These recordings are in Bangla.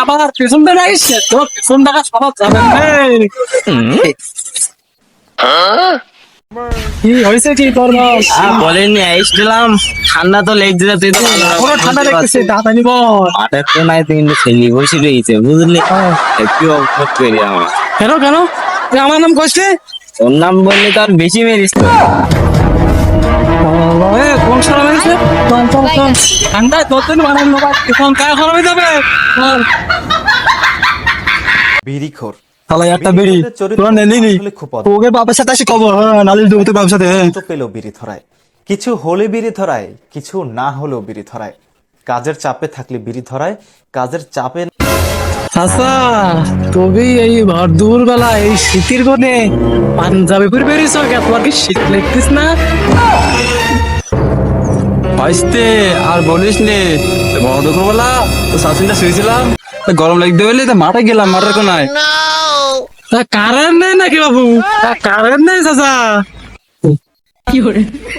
আবার পেছন থেকে আসছে তোর পেছন দেখা স্বভাব যাবেন কি হয়েছে কি তোর বস? বলেনি আইসছিলাম, ঠান্ডা তো লেগছে, তুই তো পুরো ঠান্ডা লাগতেছে তাড়াতাড়ি বল। মাঠের তো নাই, তুই কিন্তু ছেলে বসে রয়েছে বুঝলি, একটু অবসর করি আমার। কেন কেন তুই আমার নাম কইছে? ওর নাম বললে তো আর বেশি মেরিস তো। কোন সারা হয়েছে ঠান্ডা তোর জন্য বানানো এখন কাজ করা হয়ে যাবে বিড়িখোর তাহলে একটা বিড়ি তোরা নেলিনি তোকে বাবার সাথে আসি খবর নালিশ দেবো তোর বাবার সাথে পেলেও বিড়ি ধরায়, কিছু হলে বিড়ি ধরায়, কিছু না হলেও বিড়ি ধরায়। কাজের চাপে থাকলে বিড়ি ধরায়, কাজের চাপে আচ্ছা তবে এই ভর দুপুর বেলা এই শীতের কোণে পাঞ্জাবি পরে বেরিয়েছ তোমার কি শীত লাগতিস না? ভাইস্তে আর বলিস নে, বড় দুপুরবেলা তো শাশুড়িটা শুয়েছিলাম, গরম লাগতে বলে মাঠে গেলাম, মাঠের কোনায় কারেন্ট নেই নাকি বাবু? কারেন্ট নেই চাচা।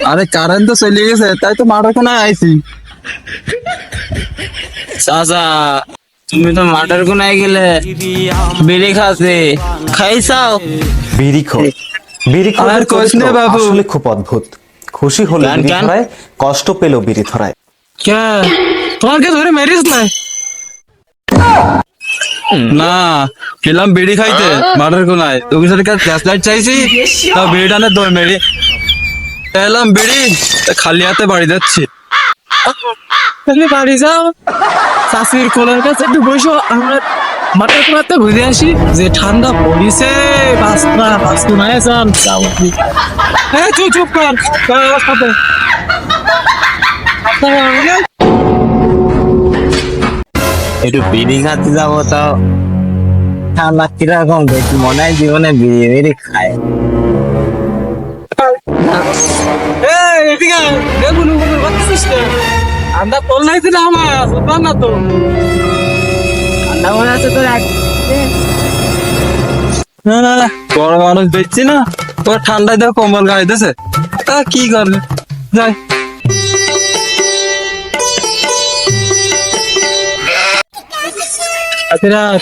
আরে কারেন্ট তো চলে গেছে, তাই তো মাঠের কোনায় আইছি। চাচা তুমি তো মাঠের কোনায় গেলে বিড়ি খাচ্ছে, খাইছাও? বিড়িখোর। বিড়িখোর আর কইস নে বাবু। আসলে খুব অদ্ভুত। খুশি হলে গান বিড়ি গান। ধরায়, কষ্ট পেলেও বিড়ি ধরায়। কে তোমার কে ধরে মেরিস নাই? না গেলাম বিড়ি খাইতে মাঠের কোনায়, তোকে সাথে গ্যাস লাইট চাইছি, তাও বিড়ি টানে দই মেরে এলাম বিড়ি, খালি হাতে বাড়ি যাচ্ছি। তুমি বাড়ি যাও, চাষির কোলের কাছে একটু বসো, আমরা মাঠের কোনাতে ঘুরে আসি। যে ঠান্ডা পড়িছে বাস্তু নাই যান চুপ চুপ কর সাথে একটু বিড়ি খাতে যাবো, তাও ঠান্ডা কিরকম দেখি, মনে হয় জীবনে বিড়ি বিড়ি খায়। ঠান্ডা তোল নাই তো আমার না তো ঠান্ডা মনে আছে তোর না না না, বড় মানুষ দেখছি না, ওর ঠান্ডায় দেখো কম্বল গাইতেছে, তা কি করবে, যাই।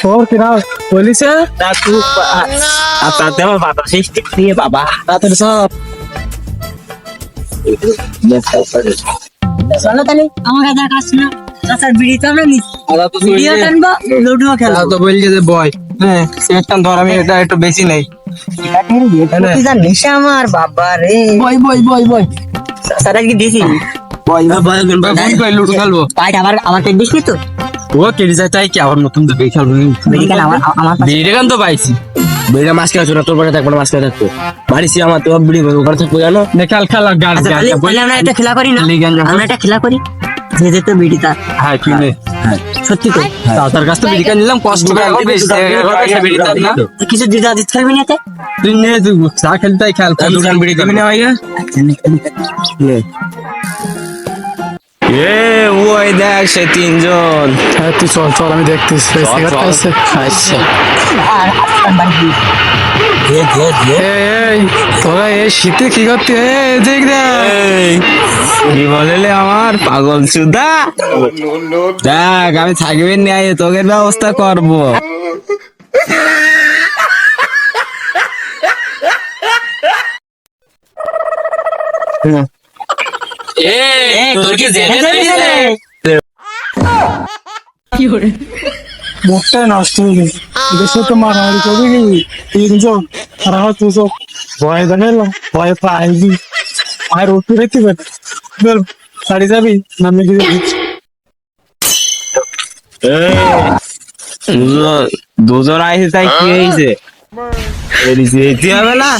তোর কিনা বলিছে আর তাতে আমার বাতাস সৃষ্টি দিয়ে বাবা রাতের সব চলো তাহলে আমার কাছে কাজ না চাচার বিড়ি তো আমরা নিচ্ছি ভিডিও টানবো লুডো খেলবো তো বলছে যে বয়, হ্যাঁ সেটান ধর, আমি এটা একটু বেশি নেই। তুই যা নেশা আমার বাবা রে বই বই বই বই চাচার আজকে দিছি লুডো খেলবো, পাইট আমার পেট দিসনি তো ও কেটে যায়, তাই কি আবার নতুন তো বেশি খেলবো। বিড়ি কেন আমার বিড়ি গান তো পাইছি, বিড়িটা মাছ খেলা তোর পাশে থাকবো না, মাছ খেলা থাকবো বাড়িছি আমার, তো বিড়ি ওখানে থাকবো জানো। খেল খেলা গান আচ্ছা, তাহলে আমরা একটা খেলা করি না, আমরা একটা খেলা করি যে যেত বিড়িটা হ্যাঁ কিনে সত্যি তো তার কাছ থেকে বিড়ি কিনে নিলাম, কষ্ট করে এখন বেশি বিড়ি দাম না, কিছু দিদা দিতে পারবি না তুই নিয়ে তুই চা খেলতে খেল দোকান বিড়ি দিবি না ভাইয়া। এ ওই দেখ সে তিনজন, তুই চল চল আমি দেখতেছি আচ্ছা তোরা এই শীতে কি করতে দেখ এই, কি বললে আমার পাগল সুদা, দেখ আমি থাকবেন নাই, তোকে ব্যবস্থা করবো। তোর কি মুখটা নষ্ট হয়ে গেছে দেশে তো মারামারি করবি কি তিনজন আর আমার দুজন ভয় দেখালাম ভয় পাইবি আর উঠতে রেখে বল শাড়ি যাবি নামে গিয়ে দুজন আইসে, তাই কি হয়েছে যেতে হবে না?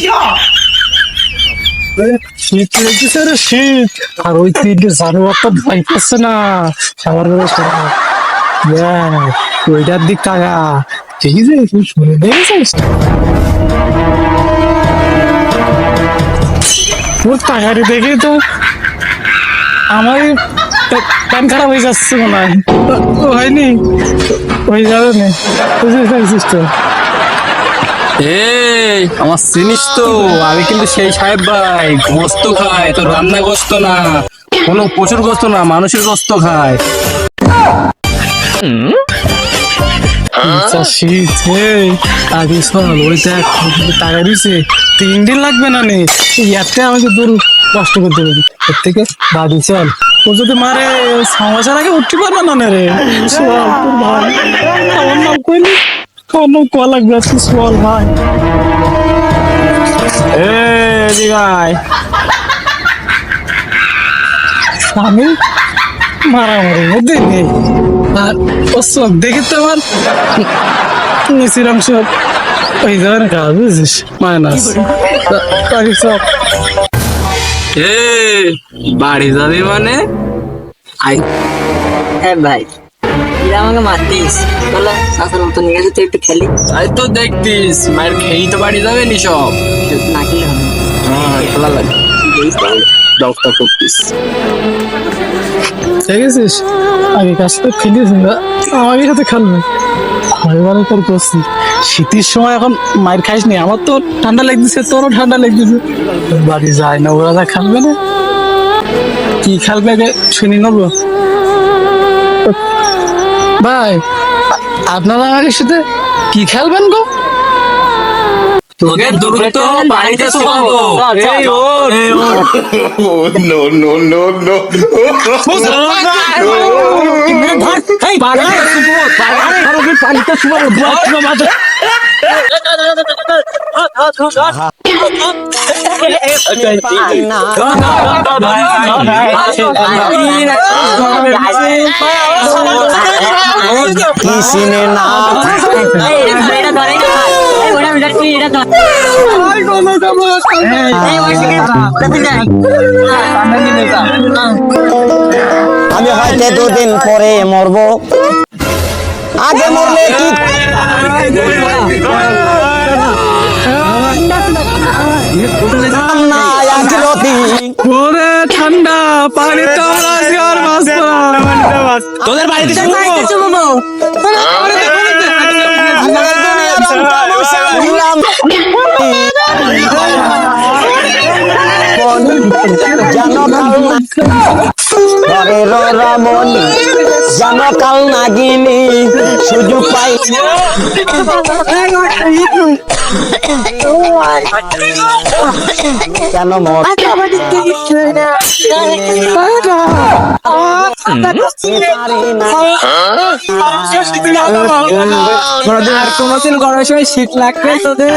শীত লেগেছে রে শীত, আর ওই তিনটে জানোয়ারটা ভয় পাচ্ছে না সবার ওইটার দিক টাকা ঠিক আছে তুই শুনে দেখেছিস তোর টাকাটি দেখে তো আমার প্যান খারাপ হয়ে যাচ্ছে মনে হয় হয়নি হয়ে যাবে না বুঝেছিস তো এই আমার চিনিস তো, আমি কিন্তু সেই সাহেব ভাই, গোস্ত খাই, তো রান্না গোস্ত না, কোনো পশুর গোস্ত না, মানুষের গোস্ত খায়। শীত আগে সল ওই দেখ টাকা দিছে 3 দিন লাগবে না নে ইয়াতে আমাকে দূর কষ্ট করতে হবে এর থেকে বাড়ি চল ও যদি মারে সমস্যার আগে উঠতে পারবে না রে চল তোর ভাই আমার নাম কইলি আমার নাম কল লাগবে আজকে চল ভাই জি ভাই আমি মারামারি মধ্যে নেই আর ও সব দেখে তো আমার নিচিরাম সব ওই ধরনের কাজ বুঝছিস মাইনাস তারি সব এ বাড়ি যাবি মানে হ্যাঁ ভাই এরা আমাকে মারতিস বলো চাচার মতো নিয়ে গেছে একটু খেলি তাই তো দেখতিস মায়ের খেয়েই তো বাড়ি যাবে নি সব না খেলে হবে হ্যাঁ খেলা লাগে ডক্টর করতিস ঠিক আছিস আগে কাজটা খেলিস না আমাকে সাথে খেলবে এবারে তোর করছি শীতের সময় এখন মায়ের খাইস নি আমার তো ঠান্ডা লাগতেছে তোরও ঠান্ডা লাগতেছে বাড়ি যায় না ওরা যা খেলবে না কি খেলবে আগে শুনি নেবো ভাই আপনারা আমাকে সাথে কি খেলবেন গো তোকে দ্রুত বাড়িতে শোয়াবো এই ওঠ কিসিনে না আমি হয়তো 2 দিন পরে মরবো আগে মরলে কি না আজরতি ওরে ঠান্ডা পানি তো আর তোদের বাড়িতে রমণী যেন কাল নাগিনী সুযোগ পাই কেন মত আর কোনোদিন গরমের সময় শীত লাগবে তোদের